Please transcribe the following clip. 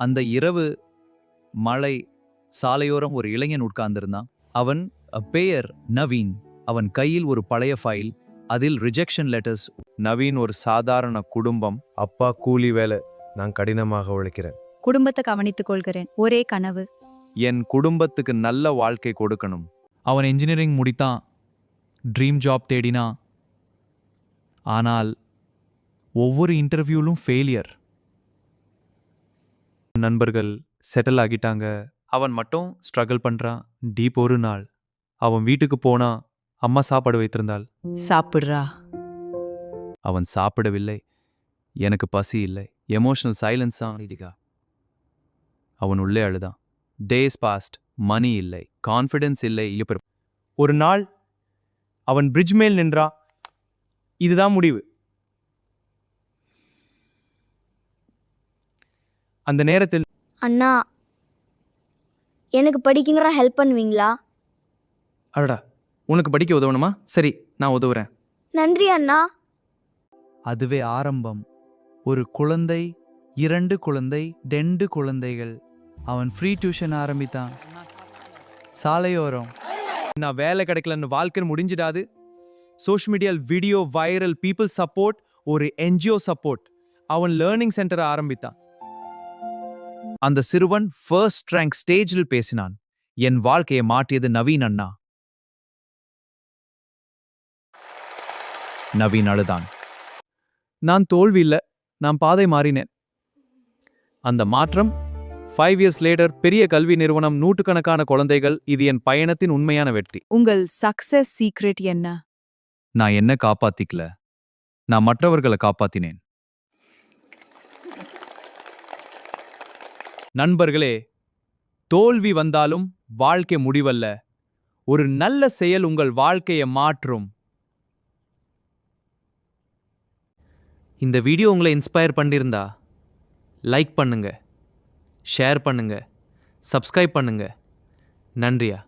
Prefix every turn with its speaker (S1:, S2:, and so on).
S1: அந்த இரவு மழை சாலையோரம் ஒரு இளைஞன் உட்கார்ந்திருந்தான். அவன் பெயர் நவீன். அவன் கையில் ஒரு பழைய ஃபைல், அதில் ரிஜெக்ஷன் லெட்டர்ஸ்.
S2: நவீன் ஒரு சாதாரண குடும்பம். அப்பா கூலி வேலை, நான் கடினமாக உழைக்கிறேன்.
S3: குடும்பத்தை கவனித்துக் கொள்கிறேன். ஒரே கனவு.
S2: என் குடும்பத்துக்கு நல்ல வாழ்க்கை கொடுக்கணும்.
S4: அவன் இன்ஜினியரிங் முடித்தான், ட்ரீம் ஜாப் தேடினான். ஆனால் ஒவ்வொரு இன்டர்வியூலும் ஃபெயிலியர். நண்பர்கள் செட்டில் ஆகிட்டாங்க, அவன் மட்டும் ஸ்ட்ரகிள் பண்றான். டீப் ஒரு நாள் அவன் வீட்டுக்கு போனா அம்மா சாப்பாடு வைத்திருந்தாள்.
S5: சாப்பிடுறா.
S1: அவன் சாப்பிடவில்லை. எனக்கு பசி இல்லை. எமோஷனல் சைலன்ஸா இதுகா. அவன் உள்ளே அழுதான். Days past. மணி இல்லை, கான்ஃபிடன்ஸ் இல்லை.
S4: ஒரு நாள் அவன் பிரிட்ஜ் மேல் நின்றான். இதுதான் முடிவு. அந்த நேரத்தில்,
S6: அண்ணா, எனக்கு படிக்கிற ஹெல்ப் பண்ணுவீங்களா?
S4: அடடா, உனக்கு படிக்க உதவணுமா? சரி, நான் உதவுறேன்.
S6: நன்றி அண்ணா.
S7: அதுவே ஆரம்பம். ஒரு குழந்தை, 2 குழந்தை, 2 குழந்தைகள். அவன் ஃப்ரீ டியூஷன் ஆரம்பித்தான். சாலையோரம்.
S4: நான் வேலை கிடைக்கலன்னு வாழ்க்கை முடிஞ்சிடாது. சோஷியல் மீடியாவில் வீடியோ வைரல், பீப்புள் சப்போர்ட், ஒரு என்ஜிஓ சப்போர்ட். அவன் லேர்னிங் சென்டரை ஆரம்பித்தான்.
S1: அந்த சிறுவன் ஃபர்ஸ்ட் ரேங்க் ஸ்டேஜில் பேசினான். என் வாழ்க்கையை மாற்றியது நவீன் அண்ணா. நவீன் அழுதான்.
S4: நான் தோல்வி இல்ல, நான் பாதை மாறினேன். அந்த மாற்றம் 5 years later, பெரிய கல்வி நிறுவனம், நூற்றுக்கணக்கான குழந்தைகள். இது என் பயணத்தின் உண்மையான வெற்றி.
S5: உங்கள் சக்சஸ் சீக்ரெட் என்ன?
S1: நான் என்ன காப்பாத்திக்கல, நான் மற்றவர்களை காப்பாத்தினேன்.
S4: நண்பர்களே, தோல்வி வந்தாலும் வாழ்க்கை முடிவல்ல. ஒரு நல்ல செயல் உங்கள் வாழ்க்கையை மாற்றும். இந்த வீடியோ உங்களை இன்ஸ்பயர் பண்ணியிருந்தா லைக் பண்ணுங்க, ஷேர் பண்ணுங்க, சப்ஸ்கிரைப் பண்ணுங்க. நன்றியா.